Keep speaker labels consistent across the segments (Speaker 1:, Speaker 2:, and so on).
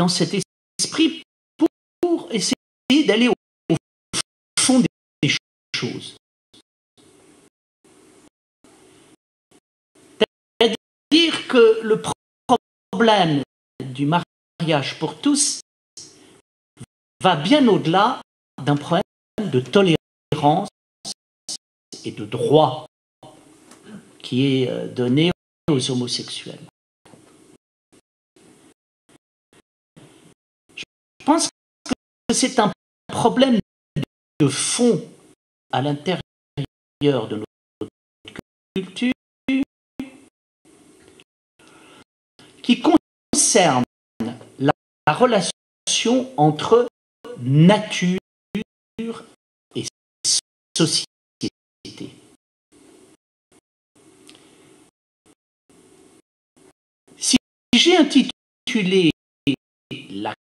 Speaker 1: dans cet esprit pour essayer d'aller au fond des choses. C'est-à-dire que le problème du mariage pour tous va bien au-delà d'un problème de tolérance et de droit qui est donné aux homosexuels. Je pense que c'est un problème de fond à l'intérieur de notre culture qui concerne la relation entre nature et société. Si j'ai intitulé la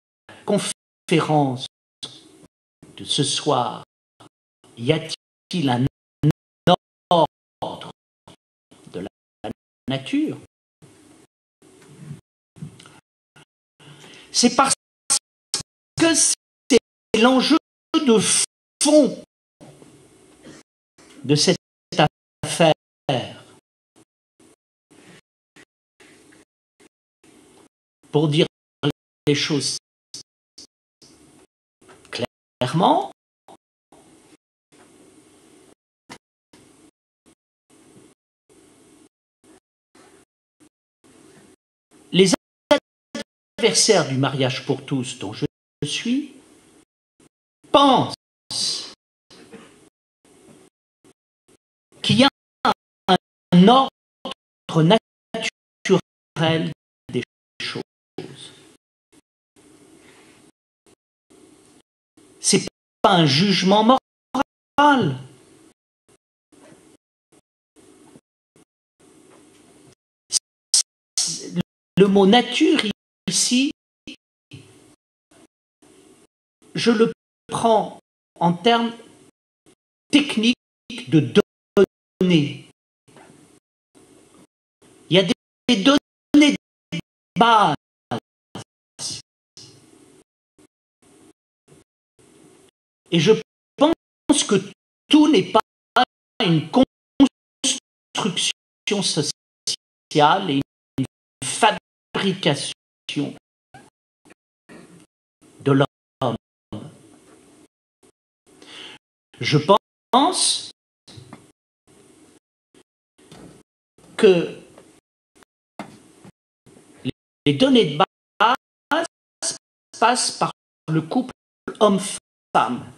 Speaker 1: conférence de ce soir « Y a-t-il un ordre de la nature ?» c'est parce que c'est l'enjeu de fond de cette affaire. Pour dire les choses clairement, les adversaires du mariage pour tous dont je suis pensent qu'il y a un ordre naturel des choses. C'est pas un jugement moral. Le mot nature ici, je le prends en termes techniques de données. Il y a des données de base. Et je pense que tout n'est pas une construction sociale et une fabrication de l'homme. Je pense que les données de base passent par le couple homme-femme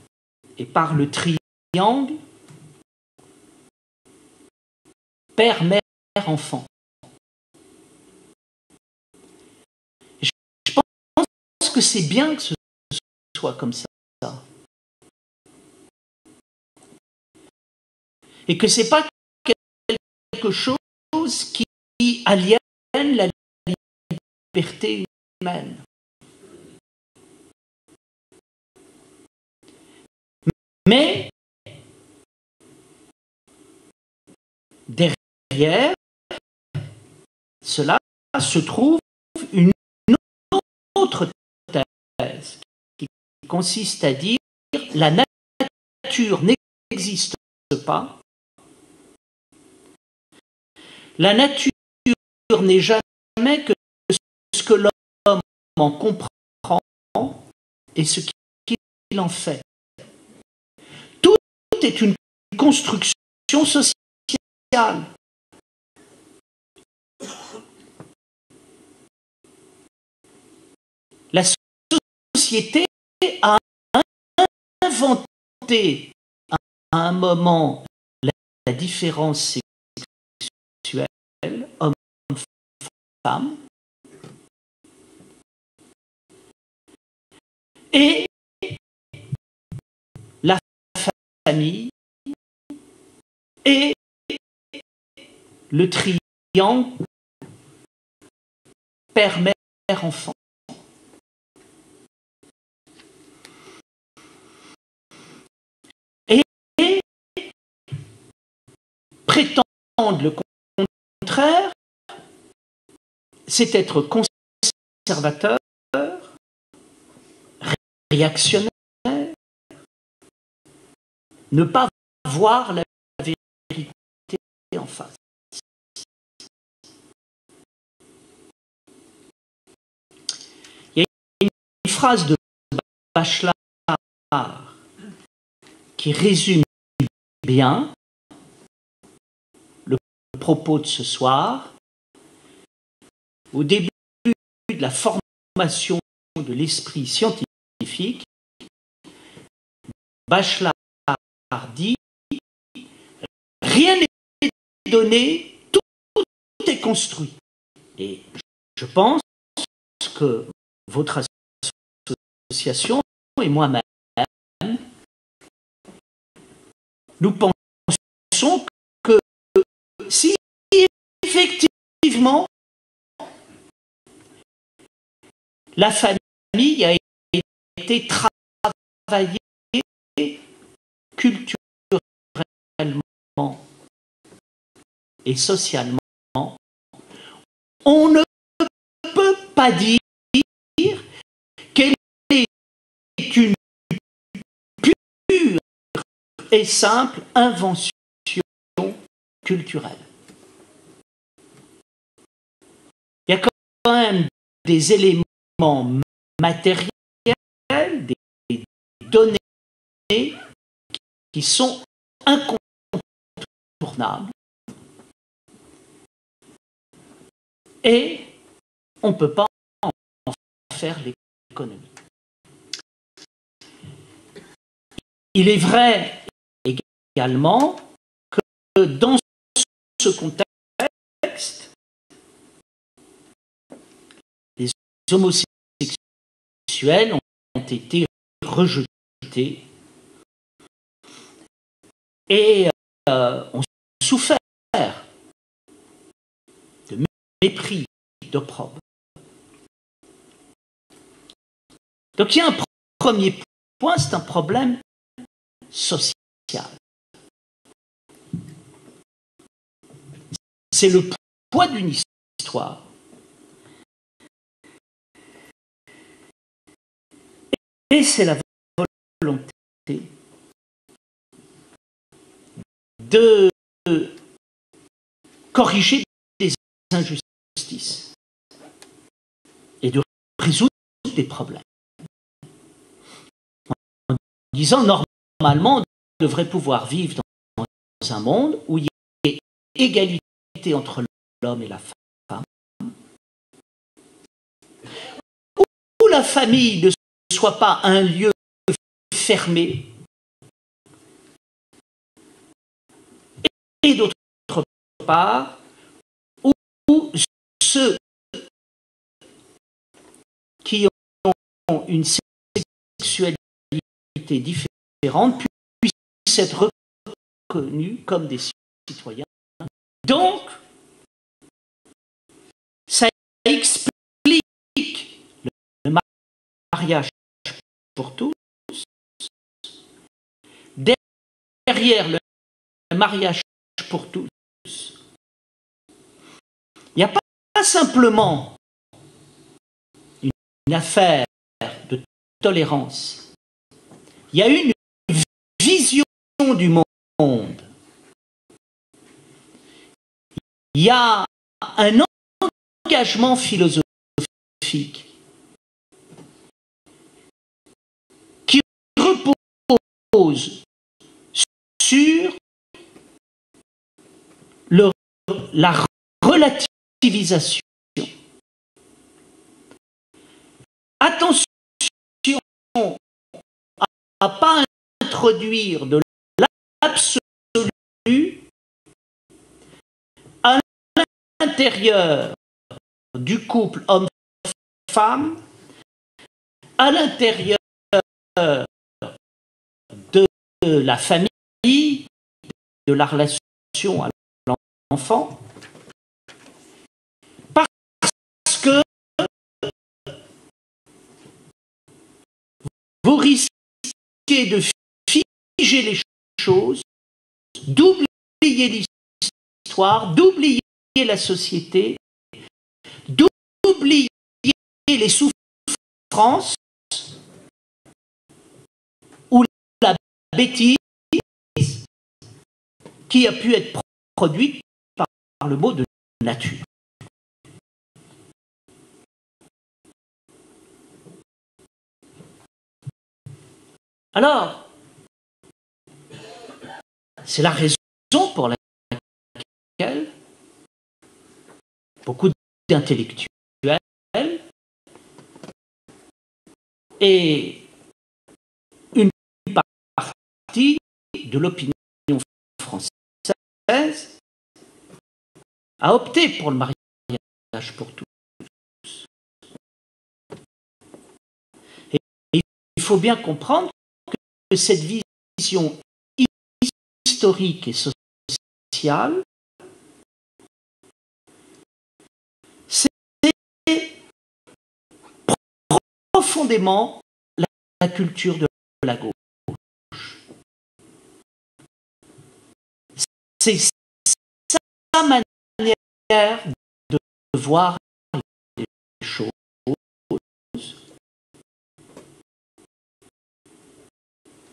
Speaker 1: et par le triangle père, mère, enfant. Je pense que c'est bien que ce soit comme ça. Et que ce n'est pas quelque chose qui aliène la liberté humaine. Mais derrière cela se trouve une autre thèse qui consiste à dire la nature n'existe pas. La nature n'est jamais que ce que l'homme en comprend et ce qu'il en fait. Tout est une construction sociale. La société a inventé à un moment la différence sexuelle, homme-femme, et la famille et le triangle père, mère, enfant. Et prétendre le contraire, c'est être conservateur réactionnaire, ne pas voir la vérité en face. Il y a une phrase de Bachelard qui résume bien le propos de ce soir. Au début de la formation de l'esprit scientifique, Bachelard dit « Rien n'est donné, tout est construit ». Et je pense que votre association et moi-même, nous pensons que si effectivement la famille a été travaillée culturellement et socialement, on ne peut pas dire qu'elle est une pure et simple invention culturelle. Il y a quand même des éléments matériels, des données qui sont incontournables et on ne peut pas en faire l'économie. Il est vrai également que dans ce contexte, les homosexuels ont été rejetés et ont souffert de mépris, d'opprobre. Donc il y a un premier point, c'est un problème social. C'est le poids d'une histoire. Et c'est la volonté de corriger des injustices et de résoudre des problèmes. En disant, normalement, on devrait pouvoir vivre dans un monde où il y ait égalité entre l'homme et la femme, où la famille ne soit pas un lieu fermé, et d'autre part, où ceux qui ont une sexualité différente puissent être reconnus comme des citoyens. Donc, ça explique le mariage pour tous. Derrière le mariage pour tous, il n'y a pas simplement une affaire de tolérance. Il y a une vision du monde. Il y a un engagement philosophique qui repose sur la relativisation. Attention à ne pas introduire de l'absolu à l'intérieur du couple homme-femme, à l'intérieur de la famille, de la relation à l'enfant, parce que vous risquez de figer les choses, d'oublier l'histoire, d'oublier la société, d'oublier les souffrances bêtise qui a pu être produite par le mot de nature. Alors, c'est la raison pour laquelle beaucoup d'intellectuels et une partie de l'opinion française a opté pour le mariage pour tous. Et il faut bien comprendre que cette vision historique et sociale, c'est profondément la culture de la gauche. C'est sa manière de voir les choses.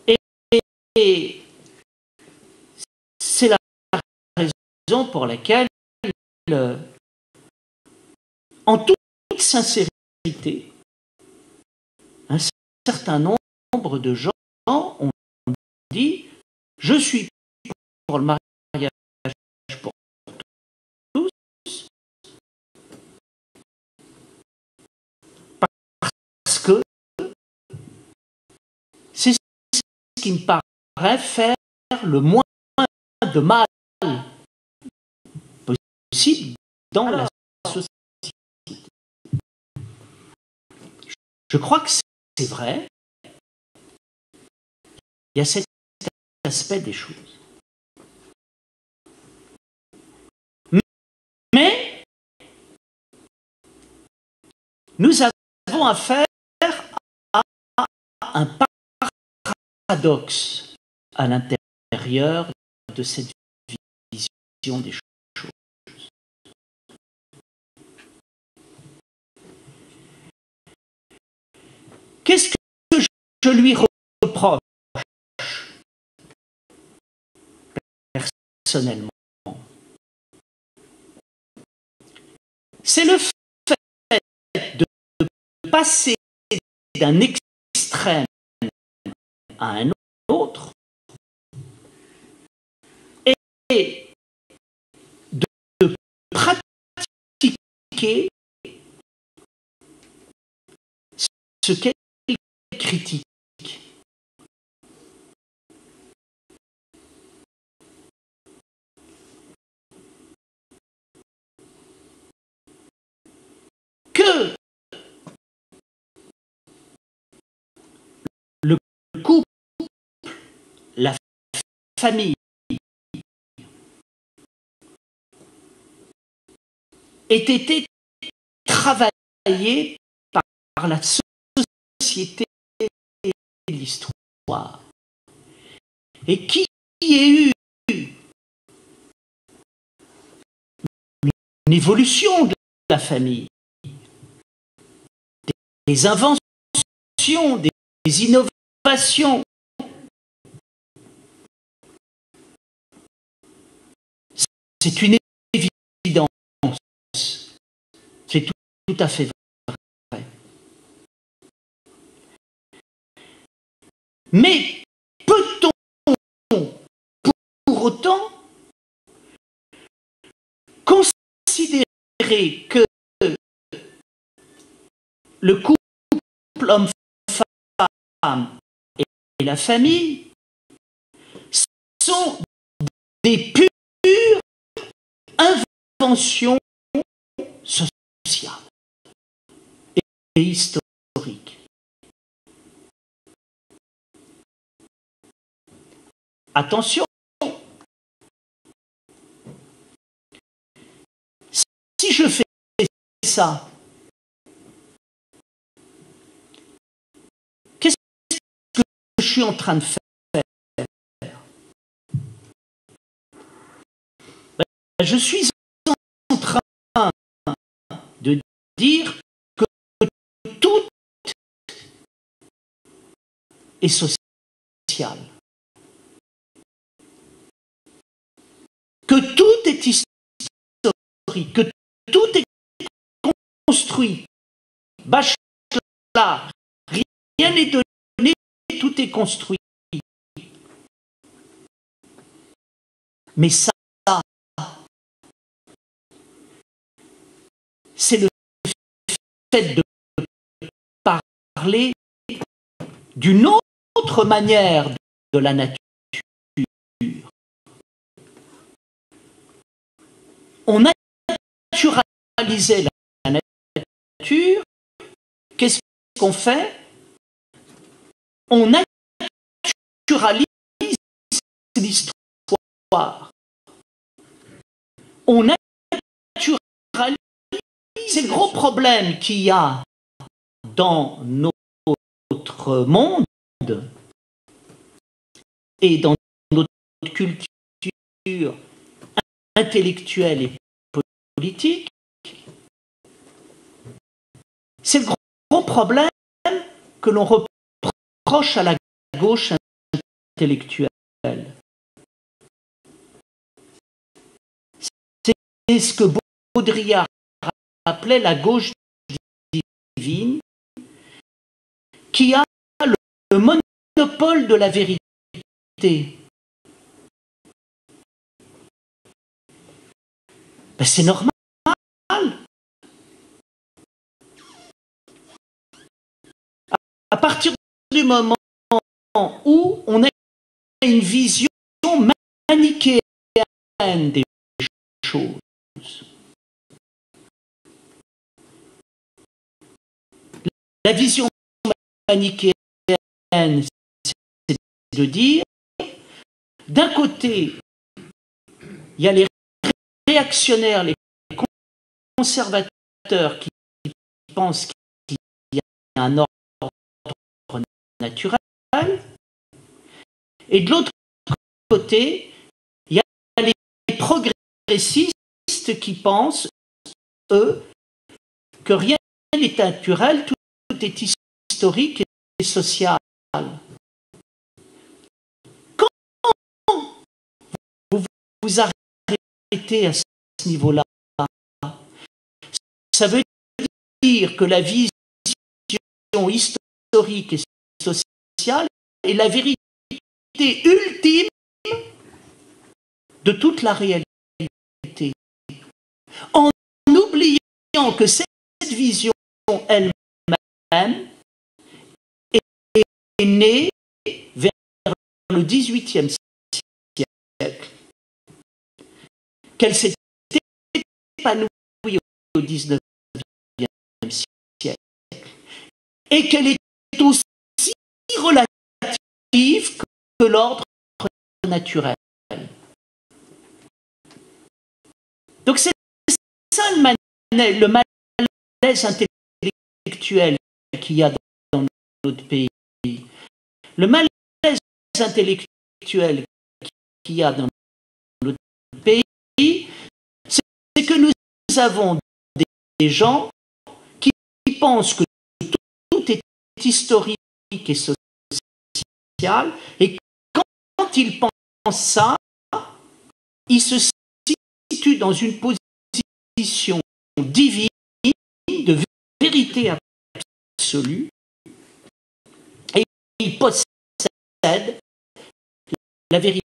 Speaker 1: Et c'est la raison pour laquelle, en toute sincérité, un certain nombre de gens ont dit « Je suis pour le mariage pour tous parce que c'est ce qui me paraît faire le moins de mal possible dans la société. » Je crois que c'est vrai. Il y a cet aspect des choses. Mais nous avons affaire à un paradoxe à l'intérieur de cette vision des choses. Qu'est-ce que je lui reproche personnellement? C'est le fait de passer d'un extrême à un autre et de pratiquer ce qu'elle critique. Que le couple, la famille ait été travaillé par la société et l'histoire, et qui ait eu une évolution de la famille, des inventions, des innovations. C'est une évidence. C'est tout à fait vrai. Mais peut-on pour autant considérer que le couple homme-femme et la famille sont des pures inventions sociales et historiques? Attention, si je fais ça, qu'est-ce que je suis en train de faire? Je suis en train de dire que tout est social. que tout est historique, que tout est construit. Bachelard, rien n'est donné, tout est construit. Mais ça, c'est le fait de parler d'une autre manière de la nature. On a naturalisé la nature. Qu'est-ce qu'on fait? On naturalise l'histoire. On naturalise. C'est le gros problème qu'il y a dans notre monde et dans notre culture intellectuelle et politique. C'est le gros problème que l'on reproche à la gauche intellectuelle. C'est ce que Baudrillard appelait la gauche divine, qui a le monopole de la vérité. Ben, c'est normal. À partir du moment où on a une vision manichéenne des choses, la vision manichéenne, c'est de dire, d'un côté, il y a les réactionnaires, les conservateurs qui pensent qu'il y a un ordre naturel, et de l'autre côté, il y a les progressistes qui pensent, eux, que rien n'est naturel, tout est historique et social. Quand vous vous arrêtez à ce niveau-là, ça veut dire que la vision historique et sociale est la vérité ultime de toute la réalité. En oubliant que cette vision elle-même est née vers le XVIIIe siècle, qu'elle s'est épanouie au XIXe siècle, et qu'elle est aussi relative que l'ordre naturel. Donc c'est ça le malaise intellectuel qu'il y a dans notre pays. Le malaise intellectuel qu'il y a dans notre pays, c'est que nous avons des gens qui pensent que tout est historique et social, et quand ils pensent ça, ils se situent dans une position divine, de vérité absolue, et ils possèdent la vérité.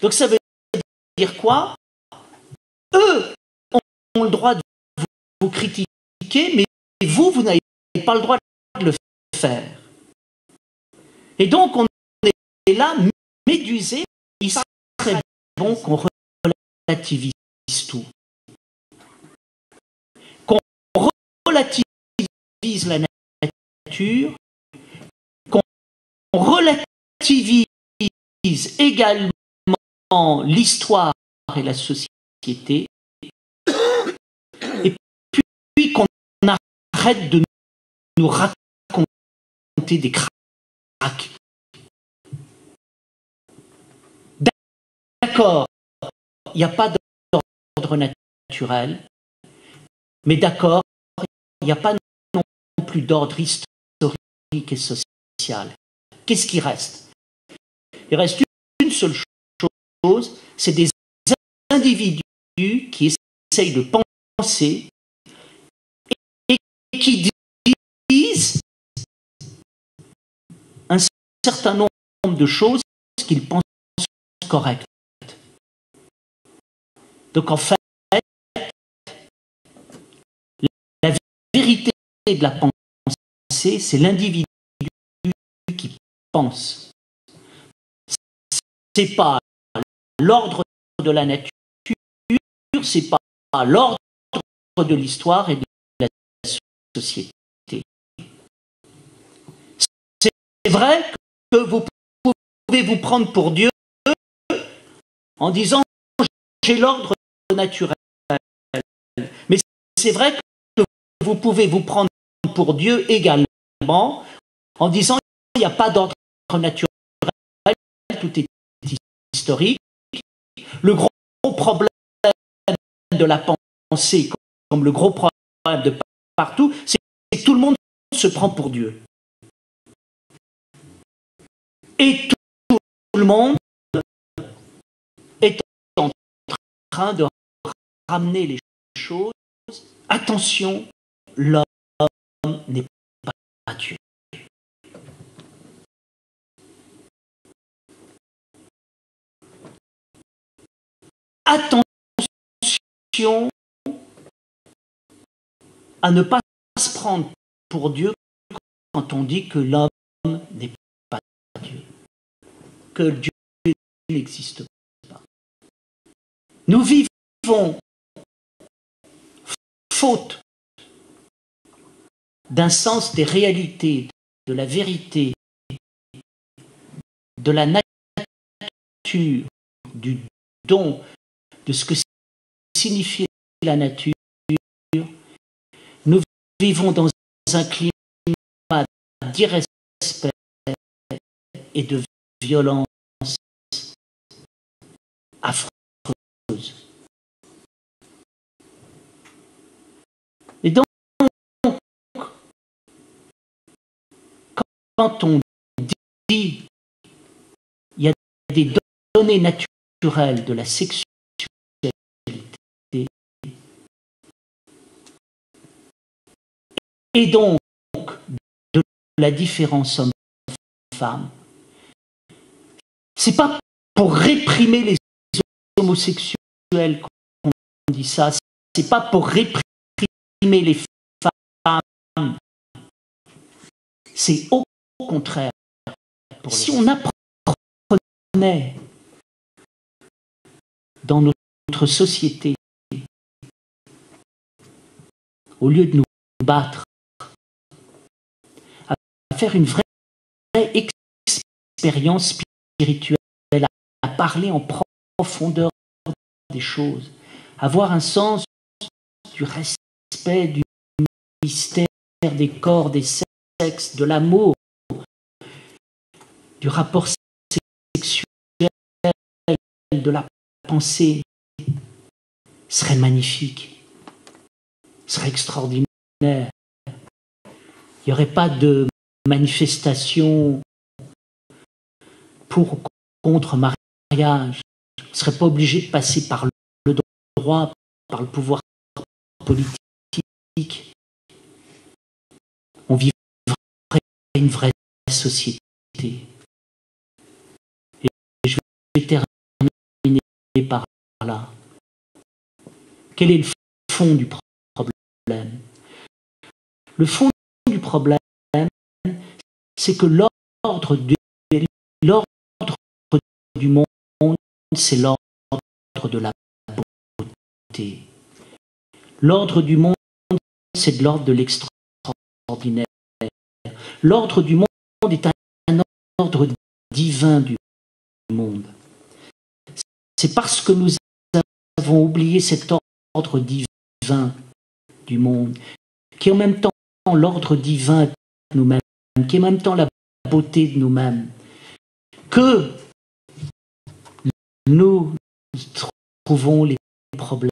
Speaker 1: Donc ça veut dire quoi? Eux ont le droit de vous critiquer, mais vous n'avez pas le droit de le faire. Et donc on est là, médusé. Il serait bon qu'on relativise tout. Qu'on relativise la nature, qu'on relativise également l'histoire et la société, et puis qu'on arrête de nous raconter des cracks. D'accord, il n'y a pas d'ordre naturel, mais d'accord, il n'y a pas non plus d'ordre historique et social. Qu'est-ce qui reste? Il reste une seule c'est des individus qui essayent de penser et qui disent un certain nombre de choses qu'ils pensent correctes. Donc en fait, la vérité de la pensée, c'est l'individu qui pense. C'est pas l'ordre de la nature, c'est pas l'ordre de l'histoire et de la société. C'est vrai que vous pouvez vous prendre pour Dieu en disant j'ai l'ordre naturel. Mais c'est vrai que vous pouvez vous prendre pour Dieu également en disant il n'y a pas d'ordre naturel, tout est historique. Le gros problème de la pensée, comme le gros problème de partout, c'est que tout le monde se prend pour Dieu. Et tout le monde est en train de ramener les choses. Attention, l'homme n'est pas Dieu. Attention à ne pas se prendre pour Dieu quand on dit que l'homme n'est pas Dieu, que Dieu n'existe pas. Nous vivons faute d'un sens des réalités, de la vérité, de la nature, du don, de ce que signifie la nature. Nous vivons dans un climat d'irrespect et de violence affreuse. Et donc, quand on dit il y a des données naturelles de la sexualité et donc de la différence homme-femme, c'est pas pour réprimer les homosexuels qu'on dit ça, c'est pas pour réprimer les femmes, c'est au contraire. Si on apprenait dans notre société, au lieu de nous battre, à faire une vraie expérience spirituelle, à parler en profondeur des choses, avoir un sens du respect, du mystère des corps, des sexes, de l'amour, du rapport sexuel, de la pensée, serait magnifique, serait extraordinaire. Il n'y aurait pas de manifestation pour ou contre mariage. On ne serait pas obligé de passer par le droit, par le pouvoir politique. On vivrait une vraie société. Et je vais terminer par là. Quel est le fond du problème? Le fond du problème, c'est que l'ordre du monde, c'est l'ordre de la beauté. L'ordre du monde, c'est de l'ordre de l'extraordinaire. L'ordre du monde est un ordre divin du monde. C'est parce que nous avons oublié cet ordre divin du monde, qui est en même temps l'ordre divin de nous-mêmes, qui est en même temps la beauté de nous-mêmes, que nous trouvons les problèmes.